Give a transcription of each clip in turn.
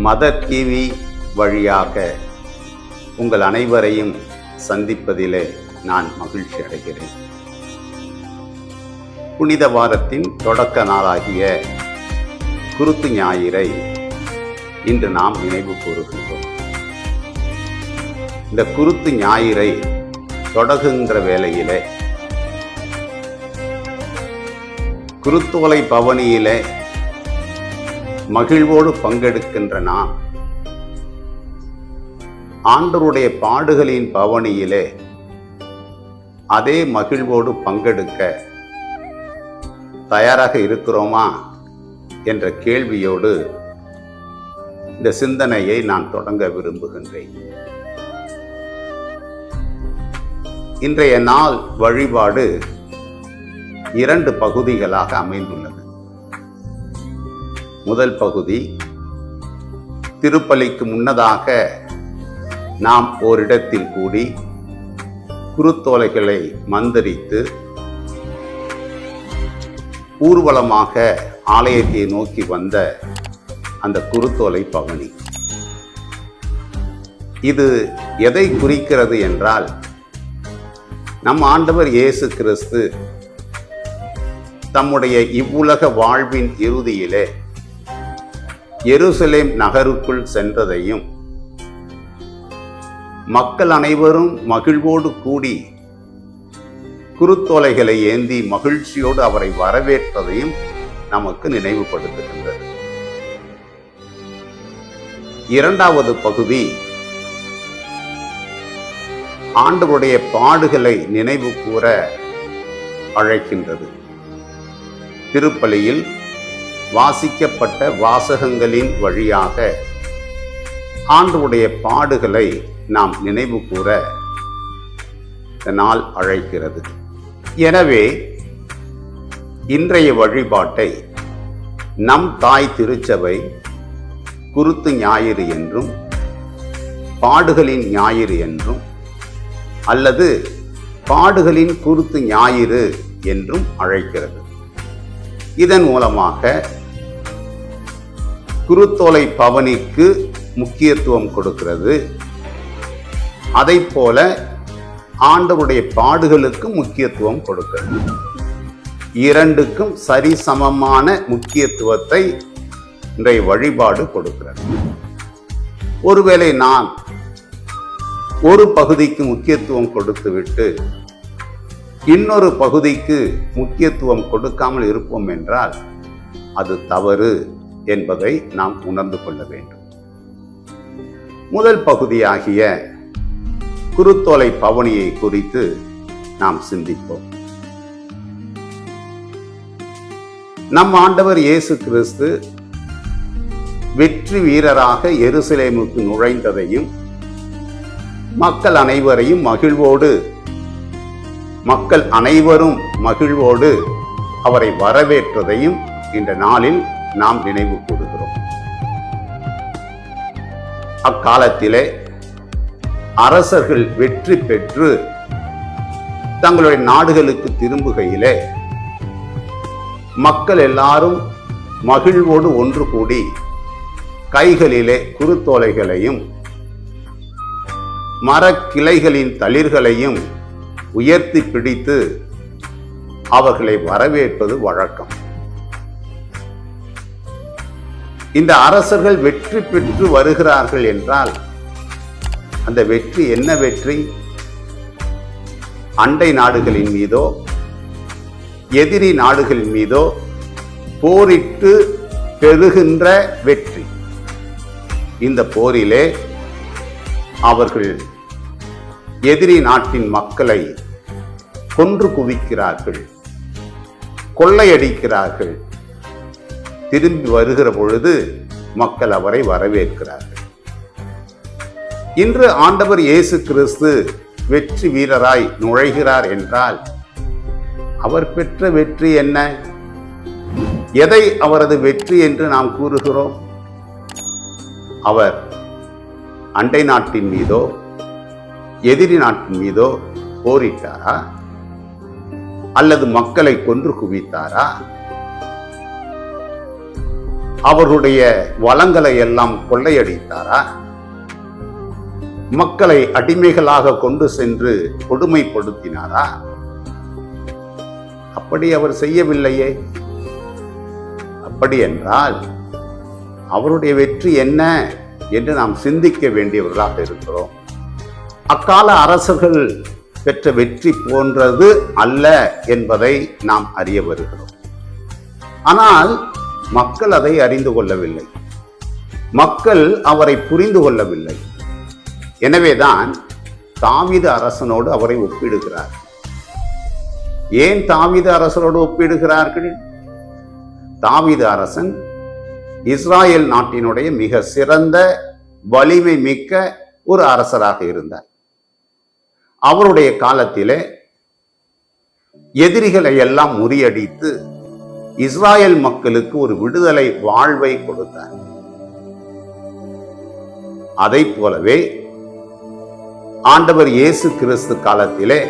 Mother TV வழியாக உங்கள் அனைவரையும் சந்திப்பதிலே நான் மகிழ்ச்சி அடைகிறேன். புனித வாரத்தின் தொடக்க நாளாகிய குருத்து ஞாயிறை இன்று நாம் நினைவு கூறுகின்றோம். இந்த குருத்து ஞாயிறை தொடங்குகின்ற வேளையிலே குருத்தோலை பவனியிலே மகிழ்வோடு பங்கெடுக்கின்ற நாம் ஆண்டவருடைய பாடுகளின் பவனியிலே அதே மகிழ்வோடு பங்கெடுக்க தயாராக இருக்கிறோமா என்ற கேள்வியோடு இந்த சிந்தனையை நான் தொடங்க விரும்புகின்றேன். இன்றைய நாள் வழிபாடு 2 பகுதிகளாக அமைந்துள்ளது. முதல் பகுதி, திருப்பலிக்கு முன்னதாக நாம் ஓரிடத்தில் கூடி குருத்தோலைகளை மந்திரித்து ஊர்வலமாக ஆலயத்தை நோக்கி வந்த அந்த குருத்தோலை பவனி. இது எதை குறிக்கிறது என்றால், நம் ஆண்டவர் இயேசு கிறிஸ்து தம்முடைய இவ்வுலக வாழ்வின் இறுதியிலே எருசலேம் நகருக்குள் சென்றதையும், மக்கள் அனைவரும் மகிழ்வோடு கூடி குருத்தோலைகளை ஏந்தி மகிழ்ச்சியோடு அவரை வரவேற்றதையும் நமக்கு நினைவுபடுத்துகின்றது. இரண்டாவது பகுதி, ஆண்டவருடைய பாடுகளை நினைவு கூற அழைக்கின்றது. திருப்பலியில் வாசிக்கப்பட்ட வாசகங்களின் வழியாக ஆண்டவருடைய பாடுகளை நாம் நினைவு கூற இந்த நாள் அழைக்கிறது. எனவே இன்றைய வழிபாட்டை நம் தாய் திருச்சபை குருத்து ஞாயிறு என்றும், பாடுகளின் ஞாயிறு என்றும், அல்லது பாடுகளின் குருத்து ஞாயிறு என்றும் அழைக்கிறது. இதன் மூலமாக குருத்தோலை பவனிக்கு முக்கியத்துவம் கொடுக்கிறது. அதைப்போல ஆண்டவருடைய பாடுகளுக்கு முக்கியத்துவம் கொடுக்கிறது. இரண்டுக்கும் சரிசமமான முக்கியத்துவத்தை இன்றைய வழிபாடு கொடுக்கிறது. ஒருவேளை நான் ஒரு பகுதிக்கு முக்கியத்துவம் கொடுத்துவிட்டு இன்னொரு பகுதிக்கு முக்கியத்துவம் கொடுக்காமல் இருப்போம் என்றால் அது தவறு என்பதை நாம் உணர்ந்து கொள்ள வேண்டும். முதல் பகுதியாகிய குருத்தோலை பவனியை குறித்து நாம் சிந்திப்போம். நம் ஆண்டவர் இயேசு கிறிஸ்து வெற்றி வீரராக எருசலேமுக்கு நுழைந்ததையும், மக்கள் அனைவரும் மகிழ்வோடு அவரை வரவேற்றதையும் இந்த நாளில் நாம் நினைவு கூறுகிறோம். அக்காலத்திலே அரசர்கள் வெற்றி பெற்று தங்களுடைய நாடுகளுக்கு திரும்புகையிலே மக்கள் எல்லாரும் மகிழ்வோடு ஒன்று கூடி கைகளிலே குருத்தோலைகளையும் மரக்கிளைகளின் தளிர்களையும் உயர்த்தி பிடித்து அவர்களை வரவேற்பது வழக்கம். இந்த அரசர்கள் வெற்றி பெற்று வருகிறார்கள் என்றால் அந்த வெற்றி என்ன வெற்றி? அண்டை நாடுகளின் மீதோ எதிரி நாடுகளின் மீதோ போரிட்டு பெறுகின்ற வெற்றி. இந்த போரிலே அவர்கள் எதிரி நாட்டின் மக்களை கொன்று குவிக்கிறார்கள், கொள்ளையடிக்கிறார்கள். திரும்பி வருகிற பொழுது மக்கள் அவரை வரவேற்கிறார்கள். இன்று ஆண்டவர் இயேசு கிறிஸ்து வெற்றி வீரராய் நுழைகிறார் என்றால் அவர் பெற்ற வெற்றி என்ன? எதை அவரது வெற்றி என்று நாம் கூறுகிறோம்? அவர் அண்டை நாட்டின் மீதோ எதிரி நாட்டின் மீதோ போரிட்டாரா? அல்லது மக்களை கொன்று குவித்தாரா? அவர்களுடைய வளங்களை எல்லாம் கொள்ளையடித்தாரா? மக்களை அடிமைகளாக கொண்டு சென்று கொடுமைப்படுத்தினாரா? அப்படி அவர் செய்யவில்லையே. அப்படி என்றால் அவருடைய வெற்றி என்ன என்று நாம் சிந்திக்க வேண்டியவர்களாக இருக்கிறோம். அக்கால அரசர்கள் பெற்ற வெற்றி போன்றது அல்ல என்பதை நாம் அறிய வருகிறோம். ஆனால் மக்கள் அதை அறிந்து கொள்ளவில்லை. மக்கள் அவரை புரிந்து கொள்ளவில்லை. எனவேதான் தாவீது அரசனோடு அவரை ஒப்பிடுகிறார். ஏன் தாவீது அரசனோடு ஒப்பிடுகிறார்கள்? தாவீது அரசன் இஸ்ராயேல் நாட்டினுடைய மிக சிறந்த வலிமை மிக்க ஒரு அரசராக இருந்தார். அவருடைய காலத்திலே எதிரிகளை எல்லாம் முறியடித்து இஸ்ராயேல் மக்களுக்கு ஒரு விடுதலை வாழ்வை கொடுத்தார். அதை போலவே ஆண்டவர் இயேசு கிறிஸ்து காலத்திலே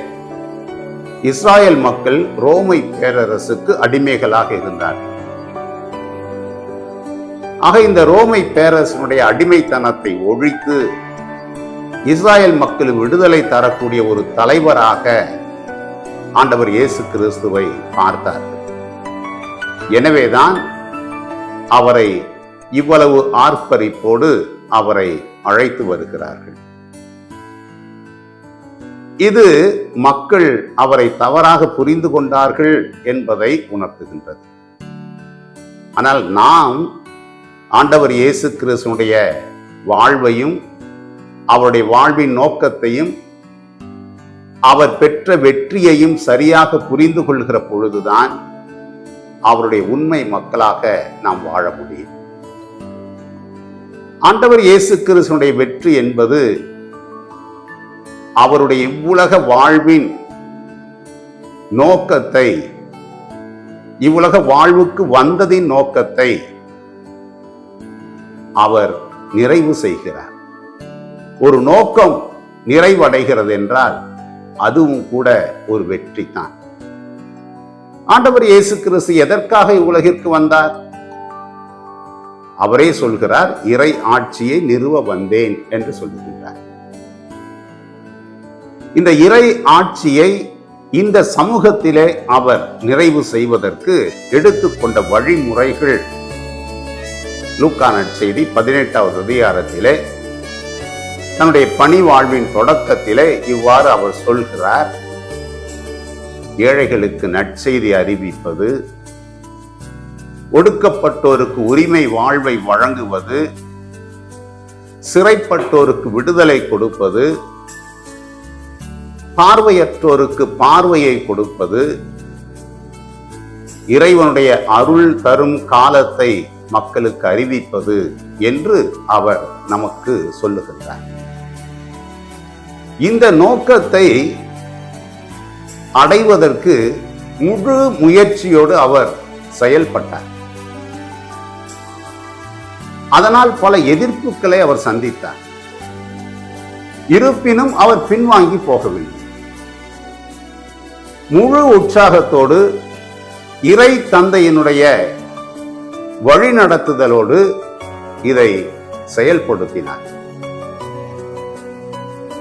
இஸ்ராயேல் மக்கள் ரோமை பேரரசுக்கு அடிமைகளாக இருந்தார்கள். ஆக இந்த ரோமை பேரரசனுடைய அடிமைத்தனத்தை ஒழித்து இஸ்ராயேல் மக்கள் விடுதலை தரக்கூடிய ஒரு தலைவராக ஆண்டவர் இயேசு கிறிஸ்துவை பார்த்தார். எனவேதான் அவரை இவ்வளவு ஆர்ப்பரிப்போடு அவரை அழைத்து வருகிறார்கள். இது மக்கள் அவரை தவறாக புரிந்து கொண்டார்கள் என்பதை உணர்த்துகின்றது. ஆனால் நாம் ஆண்டவர் இயேசு கிறிஸ்துவினுடைய வாழ்வையும் அவருடைய வாழ்வின் நோக்கத்தையும் அவர் பெற்ற வெற்றியையும் சரியாக புரிந்து கொள்கிற பொழுதுதான் அவருடைய உண்மை மக்களாக நாம் வாழ முடியும். ஆண்டவர் இயேசு கிறிஸ்துவினுடைய வெற்றி என்பது அவருடைய இவ்வுலக வாழ்வின் நோக்கத்தை, இவ்வுலக வாழ்வுக்கு வந்ததின் நோக்கத்தை அவர் நிறைவு செய்கிறார். ஒரு நோக்கம் நிறைவடைகிறது என்றால் அதுவும் கூட ஒரு வெற்றி தான். ஆண்டவர் இயேசு கிறிஸ்து எதற்காக இவ்வுலகிற்கு வந்தார்? அவரே சொல்கிறார், இறை ஆட்சியை நிறுவ வந்தேன் என்று சொல்லுகின்றார். இந்த இறை ஆட்சியை இந்த சமூகத்திலே அவர் நிறைவு செய்வதற்கு எடுத்துக்கொண்ட வழிமுறைகள் லூக்கா நற்செய்தி 18வது அதிகாரத்திலே தன்னுடைய பணி வாழ்வின் தொடக்கத்திலே இவ்வாறு அவர் சொல்கிறார். ஏழைகளுக்கு நற்செய்தி அறிவிப்பது, ஒடுக்கப்பட்டோருக்கு உரிமை வாழ்வை வழங்குவது, சிறைப்பட்டோருக்கு விடுதலை கொடுப்பது, பார்வையற்றோருக்கு பார்வையை கொடுப்பது, இறைவனுடைய அருள் தரும் காலத்தை மக்களுக்கு அறிவிப்பது என்று அவர் நமக்கு சொல்லுகின்றார். இந்த நோக்கத்தை அடைவதற்கு முழு முயற்சியோடு அவர் செயல்பட்டார். அதனால் பல எதிர்ப்புகளை அவர் சந்தித்தார். இருப்பினும் அவர் பின்வாங்கி போகவில்லை. முழு உற்சாகத்தோடு இறை தந்தையினுடைய வழிநடத்துதலோடு இதை செயல்படுத்தினார்.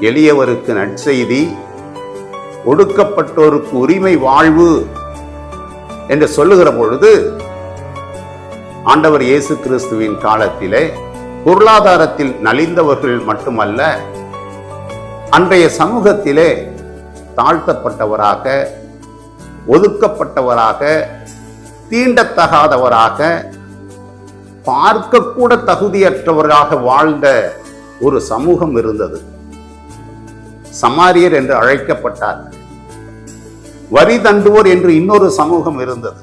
எளியவருக்கு நற்செய்தி, ஒடுக்கப்பட்டோருக்கு உரிமை வாழ்வு என்று சொல்லுகிற பொழுது ஆண்டவர் இயேசு கிறிஸ்துவின் காலத்திலே பொருளாதாரத்தில் நலிந்தவர்கள் மட்டுமல்ல, அன்றைய சமூகத்திலே தாழ்த்தப்பட்டவராக, ஒதுக்கப்பட்டவராக, தீண்டத்தகாதவராக, பார்க்கக்கூட தகுதியற்றவராக வாழ்ந்த ஒரு சமூகம் இருந்தது. சமாரியர் என்று அழைக்கப்பட்டார். வரி தண்டுவோர் என்று இன்னொரு சமூகம் இருந்தது.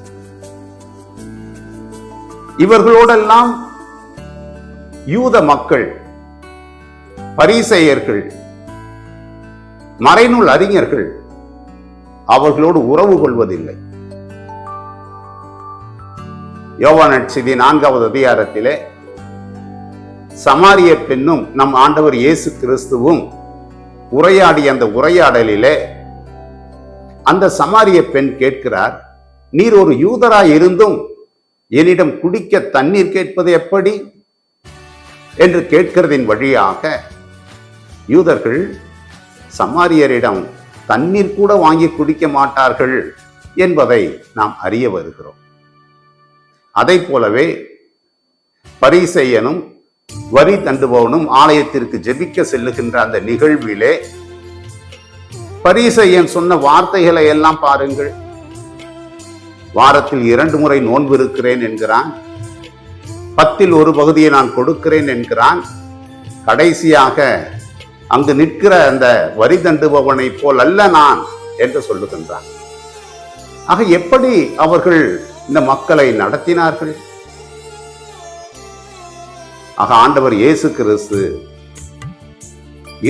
இவர்களோடெல்லாம் யூத மக்கள், பரிசேயர்கள், மறைநூல் அறிஞர்கள் அவர்களோடு உறவு கொள்வதில்லை. யோவான் நற்செய்தி 4வது அதிகாரத்திலே சமாரிய பெண்ணும் நம் ஆண்டவர் இயேசு கிறிஸ்துவும் உரையாடிய அந்த உரையாடலிலே அந்த சமாரிய பெண் கேட்கிறார், நீர் ஒரு யூதராய் இருந்தும் என்னிடம் குடிக்க தண்ணீர் கேட்பது எப்படி என்று கேட்கிறதின் வழியாக யூதர்கள் சமாரியரிடம் தண்ணீர் கூட வாங்கி குடிக்க மாட்டார்கள் என்பதை நாம் அறிய வருகிறோம். அதை போலவே பரிசேயனும் வரி தண்டுபவனும் ஆலயத்திற்கு ஜெபிக்க செல்லுகின்ற அந்த நிகழ்விலே பரிசேயன் சொன்ன வார்த்தைகளை எல்லாம் பாருங்கள். வாரத்தில் 2 முறை நோன்பு இருக்கிறேன் என்கிறான். 10ல் ஒரு பகுதியை நான் கொடுக்கிறேன் என்கிறான். கடைசியாக அங்கு நிற்கிற அந்த வரி தண்டுபவனை போல் அல்ல நான் என்று சொல்லுகின்றான். ஆக எப்படி அவர்கள் இந்த மக்களை நடத்தினார்கள்? ஆக ஆண்டவர் இயேசு கிறிஸ்து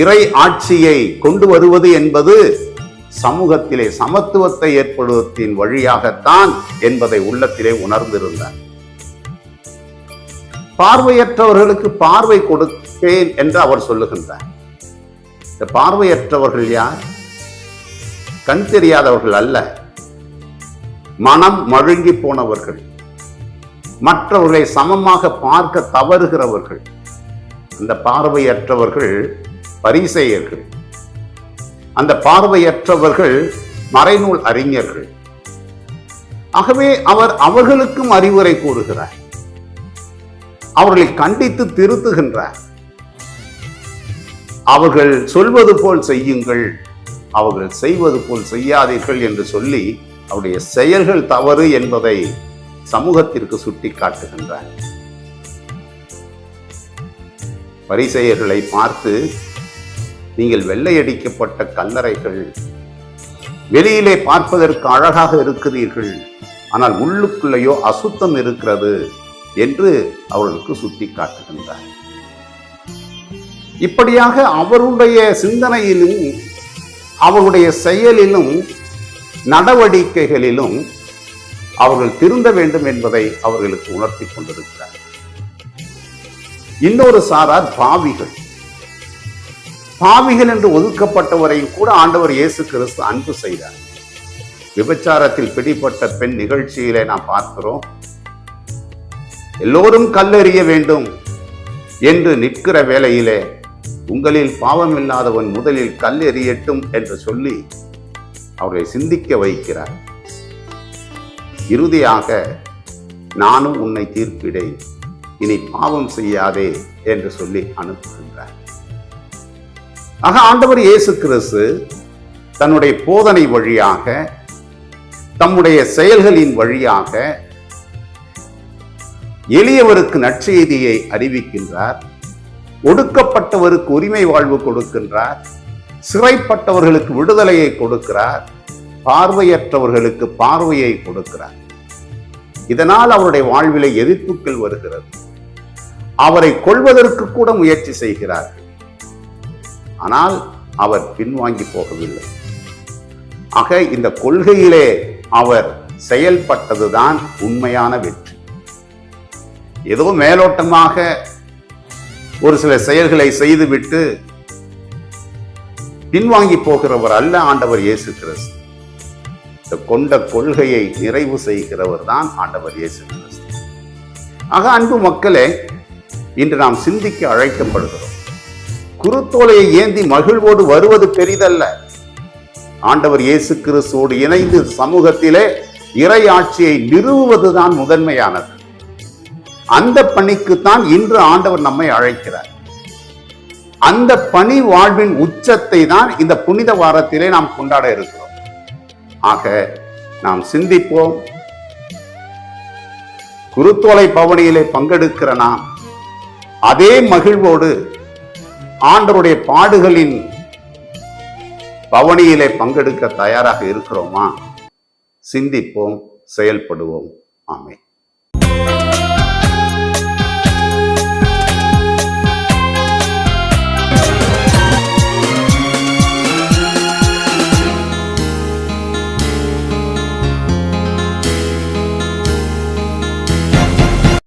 இறை ஆட்சியை கொண்டு வருவது என்பது சமூகத்திலே சமத்துவத்தை ஏற்படுவதின் வழியாகத்தான் என்பதை உள்ளத்திலே உணர்ந்திருந்தார். பார்வையற்றவர்களுக்கு பார்வை கொடுப்பேன் என்று அவர் சொல்லுகின்றார். இந்த பார்வையற்றவர்கள் யார்? கண் தெரியாதவர்கள் அல்ல, மனம் மழுங்கி போனவர்கள், மற்றவர்களை சமமாக பார்க்க தவறுகிறவர்கள். அந்த பார்வையற்றவர்கள் பரிசேயர்கள். அந்த பார்வையற்றவர்கள் மறைநூல் அறிஞர்கள். ஆகவே அவர் அவர்களுக்கும் அறிவுரை கூறுகிறார், அவர்களை கண்டித்து திருத்துகின்றார். அவர்கள் சொல்வது போல் செய்யுங்கள், அவர்கள் செய்வது போல் செய்யாதீர்கள் என்று சொல்லி அவருடைய செயல்கள் தவறு என்பதை சமூகத்திற்கு சுட்டி காட்டுகின்றார். பரிசேயர்களை பார்த்து, நீங்கள் வெள்ளையடிக்கப்பட்ட கல்லறைகள், வெளியிலே பார்ப்பதற்கு அழகாக இருக்கிறீர்கள், ஆனால் உள்ளுக்குள்ளேயோ அசுத்தம் இருக்கிறது என்று அவர்களுக்கு சுட்டி காட்டுகின்றார். இப்படியாக அவருடைய சிந்தனையிலும் அவருடைய செயலிலும் நடவடிக்கைகளிலும் அவர்கள் திருந்த வேண்டும் என்பதை அவர்களுக்கு உணர்த்தி கொண்டிருக்கிறார். இன்னொரு சாரார் பாவிகள். பாவிகள் என்று ஒதுக்கப்பட்டவரையும் கூட ஆண்டவர் இயேசு கிறிஸ்து அன்பு செய்தார். விபச்சாரத்தில் பிடிப்பட்ட பெண் நிகழ்ச்சியிலே நாம் பார்க்கிறோம். எல்லோரும் கல்லெறிய வேண்டும் என்று நிற்கிற வேளையிலே, உங்களில் பாவம் இல்லாதவன் முதலில் கல் எறியட்டும் என்று சொல்லி அவரை சிந்திக்க வைக்கிறார். இறுதியாக, நானும் உன்னை தீர்ப்பிடேன், இனி பாவம் செய்யாதே என்று சொல்லி அனுப்புகின்றார். ஆக ஆண்டவர் இயேசு கிறிஸ்து தன்னுடைய போதனை வழியாக, தம்முடைய செயல்களின் வழியாக எளியவருக்கு நற்செய்தியை அறிவிக்கின்றார். ஒடுக்கப்பட்டவருக்கு உரிமை வாழ்வு கொடுக்கின்றார். சிறைப்பட்டவர்களுக்கு விடுதலையை கொடுக்கிறார். பார்வையற்றவர்களுக்கு பார்வையை கொடுக்கிறார். இதனால் அவருடைய வாழ்விலே எதிர்ப்புகள் வருகிறது. அவரை கொல்வதற்கு கூட முயற்சி செய்கிறார்கள். ஆனால் அவர் பின்வாங்கி போகவில்லை. ஆக இந்த கொள்கையிலே அவர் செயல்பட்டதுதான் உண்மையான வெற்றி. ஏதோ மேலோட்டமாக ஒரு சில செயல்களை செய்துவிட்டு பின்வாங்கி போகிறவர் அல்ல ஆண்டவர் இயேசு கிறிஸ்து. இந்த கொண்ட கொள்கையை நிறைவு செய்கிறவர் தான் ஆண்டவர் இயேசு கிறிஸ்து. ஆக அன்பு மக்களே, இன்று நாம் சிந்திக்க அழைக்கப்படுகிறோம். குருத்தோலையை ஏந்தி மகிழ்வோடு வருவது பெரிதல்ல. ஆண்டவர் இயேசு கிறிஸ்துவோடு இணைந்து சமூகத்திலே இறை ஆட்சியை நிறுவுவதுதான் முதன்மையானது. அந்த பணிக்குத்தான் இன்று ஆண்டவர் நம்மை அழைக்கிறார். அந்த பணி வாழ்வின் உச்சத்தை தான் இந்த புனித வாரத்திலே நாம் கொண்டாட இருக்கிறோம். ஆக நாம் சிந்திப்போம். குருத்தோலை பவனியிலே பங்கெடுக்கிற நாம் அதே மகிழ்வோடு ஆண்டவருடைய பாடுகளின் பவனியிலே பங்கெடுக்க தயாராக இருக்கிறோமா? சிந்திப்போம், செயல்படுவோம். ஆமென்.